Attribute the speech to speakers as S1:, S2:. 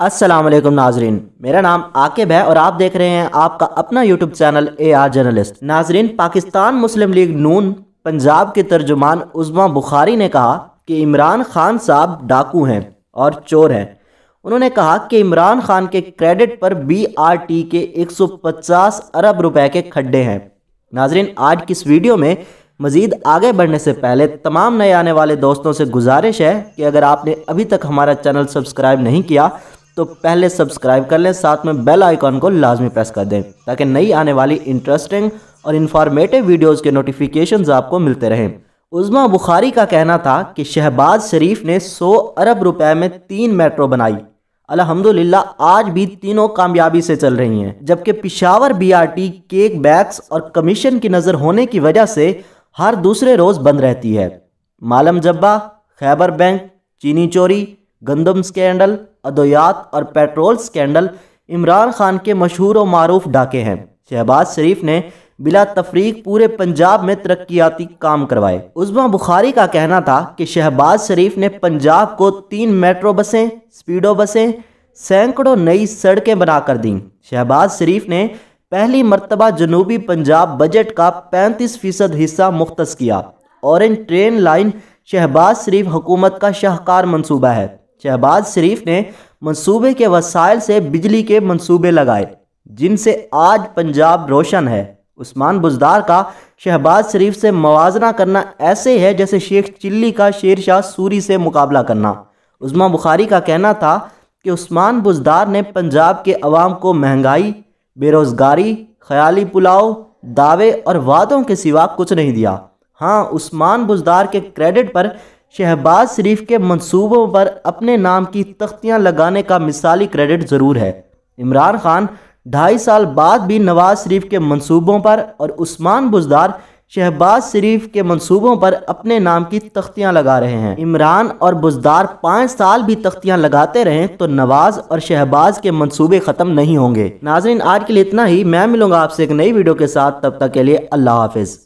S1: अस्सलाम वालेकुम नाजरीन, मेरा नाम आकिब है और आप देख रहे हैं आपका अपना यूट्यूब चैनल AR जर्नलिस्ट। नाजरीन, पाकिस्तान मुस्लिम लीग नून पंजाब के तर्जुमान उस्मा बुखारी ने कहा कि इमरान खान साहब डाकू हैं और चोर हैं। उन्होंने कहा कि इमरान खान के क्रेडिट पर BRT के 150 अरब रुपए के खड्डे हैं। नाजरीन, आज की इस वीडियो में मज़ीद आगे बढ़ने से पहले तमाम नए आने वाले दोस्तों से गुजारिश है कि अगर आपने अभी तक हमारा चैनल सब्सक्राइब नहीं किया तो पहले सब्सक्राइब कर लें, साथ में बेल आइकॉन को लाजमी प्रेस कर दें ताकि नई आने वाली इंटरेस्टिंग और इन्फॉर्मेटिव वीडियोस के नोटिफिकेशंस आपको मिलते रहें। उस्मा बुखारी का कहना था कि शहबाज शरीफ ने 100 अरब रुपए में 3 मेट्रो बनाई। अल्हम्दुलिल्लाह आज भी तीनों कामयाबी से चल रही हैं, जबकि पिशावर BRT केक बैग्स और कमीशन की नज़र होने की वजह से हर दूसरे रोज़ बंद रहती है। मालम जब्बा, खैबर बैंक, चीनी चोरी, गंदम स्कैंडल, अद्वियात और पेट्रोल स्कैंडल इमरान खान के मशहूर और मारूफ डाके हैं। शहबाज शरीफ ने बिला तफरीक पूरे पंजाब में तरक्याती काम करवाए। उस्मा बुखारी का कहना था कि शहबाज शरीफ ने पंजाब को 3 मेट्रो बसें, स्पीडो बसें, सैकड़ों नई सड़कें बनाकर दी। शहबाज शरीफ ने पहली मर्तबा जनूबी पंजाब बजट का 35% हिस्सा मुख्तस किया। ऑरेंज ट्रेन लाइन शहबाज शरीफ हुकूमत का शाहकार मंसूबा है। शहबाज शरीफ ने मंसूबे के वसाइल से बिजली के मंसूबे लगाए जिनसे आज पंजाब रोशन है। उस्मान बुज़दार का शहबाज शरीफ से मवाजना करना ऐसे है जैसे शेख चिल्ली का शेरशाह सूरी से मुकाबला करना। उस्मा बुखारी का कहना था कि उस्मान बुज़दार ने पंजाब के अवाम को महंगाई, बेरोज़गारी, ख्याली पुलाव, दावे और वादों के सिवा कुछ नहीं दिया। हाँ, उस्मान बुज़दार के क्रेडिट पर शहबाज शरीफ के मंसूबों पर अपने नाम की तख्तियां लगाने का मिसाली क्रेडिट ज़रूर है। इमरान खान 2.5 साल बाद भी नवाज शरीफ के मंसूबों पर और उस्मान बुज़दार शहबाज शरीफ के मंसूबों पर अपने नाम की तख्तियां लगा रहे हैं। इमरान और बुज़दार 5 साल भी तख्तियां लगाते रहें तो नवाज और शहबाज के मंसूबे ख़त्म नहीं होंगे। नाज़रीन, आज के लिए इतना ही। मैं मिलूंगा आपसे एक नई वीडियो के साथ, तब तक के लिए अल्लाह हाफिज़।